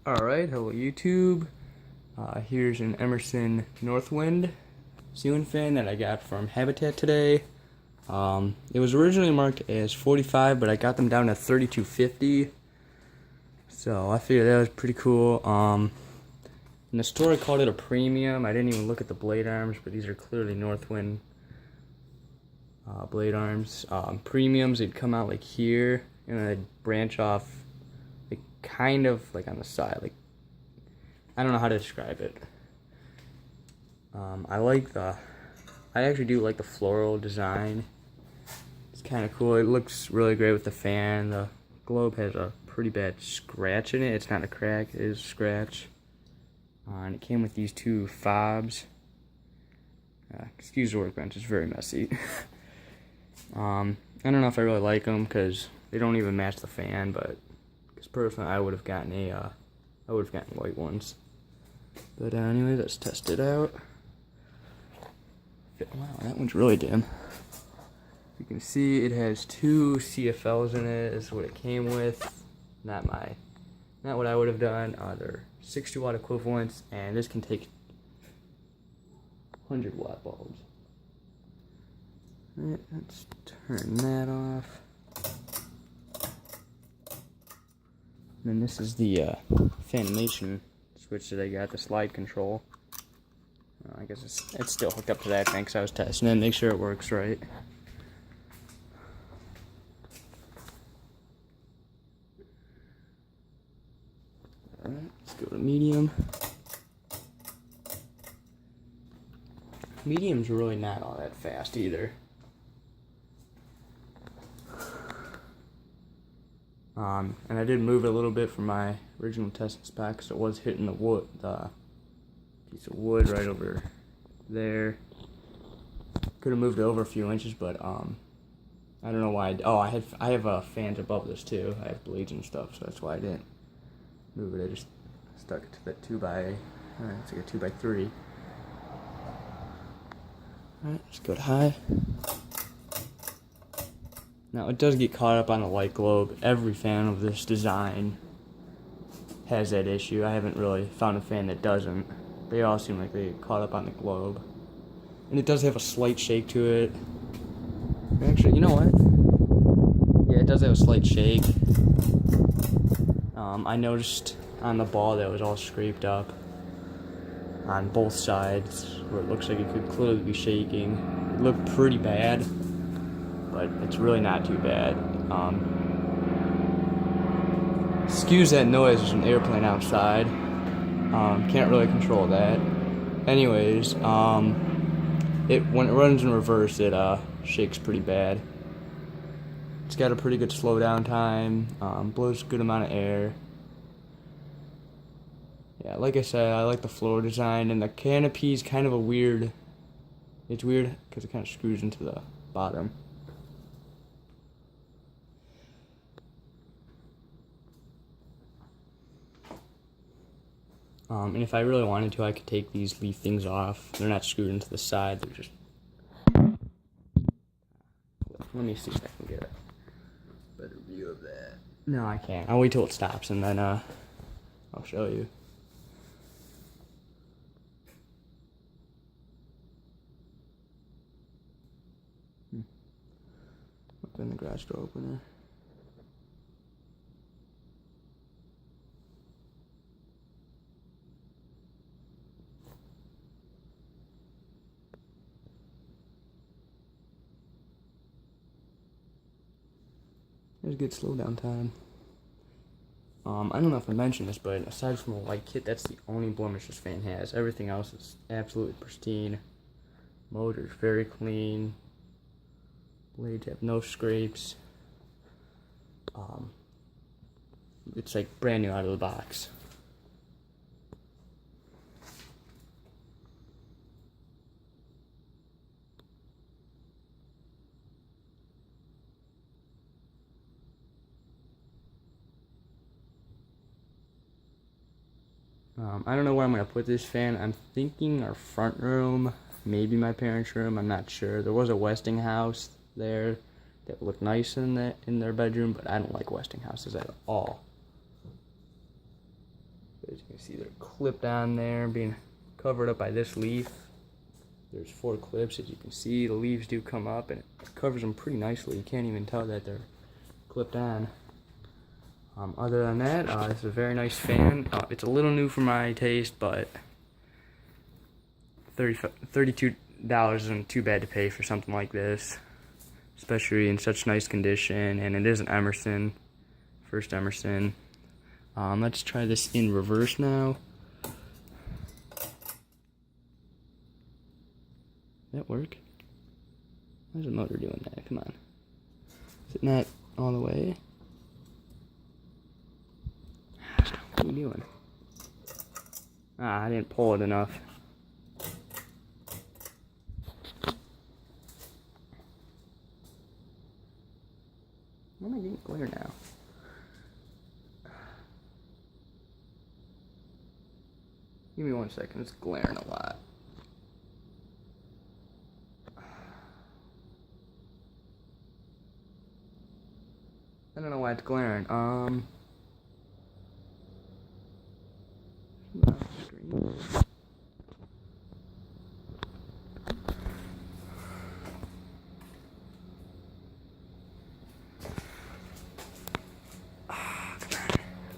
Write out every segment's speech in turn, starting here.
Alright, hello YouTube. Here's an Emerson Northwind ceiling fan that I got from Habitate today. It was originally marked as 45, but I got them down to 3250. So I figured that was pretty cool. In the store I called it a premium. I didn't even look at the blade arms, but these are clearly Northwind blade arms. Premiums, they'd come out like here, and then they'd branch off like kind of like on the side. Like, I don't know how to describe it. I actually do like the floral design. It's kind of cool. It looks really great with the fan. The globe has a pretty bad scratch in it. It's not a crack, it is a scratch. And it came with these two fobs. Excuse the workbench, it's very messy. I don't know if I really like them because they don't even match the fan, but because personally I would have gotten white ones. But anyway, let's test it out. Wow, that one's really dim. You can see it has two CFLs in it. Is what it came with. Not what I would have done. They're 60 watt equivalents, and this can take 100 watt bulbs. Alright, let's turn that off. And then this is the Fanimation switch that I got, the slide control. I guess it's still hooked up to that thing because I was testing it, make sure it works right. Alright, let's go to medium. Medium's really not all that fast either. And I did move it a little bit from my original testing spot because it was hitting the wood, the piece of wood right over there. Could have moved it over a few inches, but I don't know why. I have fans above this too. I have blades and stuff, so that's why I didn't move it. I just stuck it to that 2x. It's like a 2x3. Alright, let's go to high. Now it does get caught up on the light globe. Every fan of this design has that issue. I haven't really found a fan that doesn't. They all seem like they get caught up on the globe. And it does have a slight shake to it. Actually, you know what? Yeah, it does have a slight shake. I noticed on the ball that it was all scraped up on both sides, where it looks like it could clearly be shaking. It looked pretty bad, but it's really not too bad. Excuse that noise, there's an airplane outside. Can't really control that. Anyways, when it runs in reverse, it shakes pretty bad. It's got a pretty good slow down time, blows a good amount of air. Yeah, like I said, I like the floor design, and the canopy's kind of it's weird because it kind of screws into the bottom. And if I really wanted to, I could take these leaf things off. They're not screwed into the side, they're just... Let me see if I can get a better view of that. No, I can't. I'll wait till it stops, and then I'll show you. Open the garage door opener. There's a good slow down time. I don't know if I mentioned this, but aside from a white kit, that's the only blemish this fan has. Everything else is absolutely pristine. Motor's very clean. Blades have no scrapes. It's like brand new out of the box. I don't know where I'm going to put this fan. I'm thinking our front room, maybe my parents' room, I'm not sure. There was a Westinghouse there that looked nice in their bedroom, but I don't like Westinghouses at all. As you can see, they're clipped on there, being covered up by this leaf. There's 4 clips. As you can see, the leaves do come up, and it covers them pretty nicely. You can't even tell that they're clipped on. Other than that, this is a very nice fan. It's a little new for my taste, but $32 isn't too bad to pay for something like this, especially in such nice condition. And it is an Emerson, first Emerson. Let's try this in reverse now. That work? Why is the motor doing that? Come on. Is it not all the way? What are you doing? I didn't pull it enough. Why am I getting glare now? Give me 1 second, it's glaring a lot. I don't know why it's glaring. I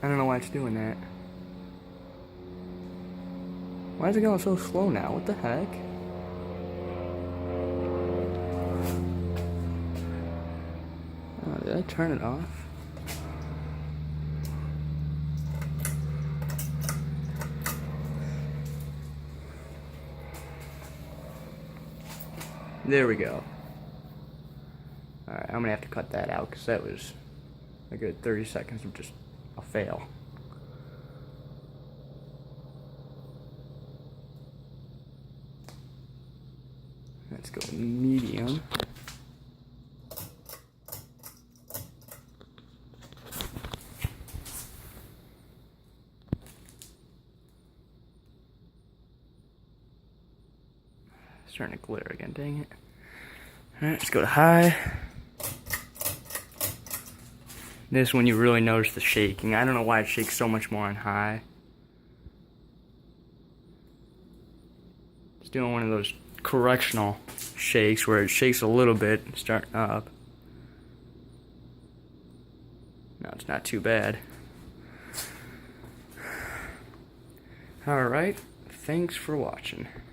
don't know why it's doing that. Why is it going so slow now? What the heck? Oh, did I turn it off? There we go. Alright, I'm gonna have to cut that out because that was a good 30 seconds of just a fail. Let's go medium. Starting to glare again, dang it. Alright, let's go to high. This one you really notice the shaking. I don't know why it shakes so much more on high. It's doing one of those correctional shakes where it shakes a little bit, starting up. No, it's not too bad. Alright, thanks for watching.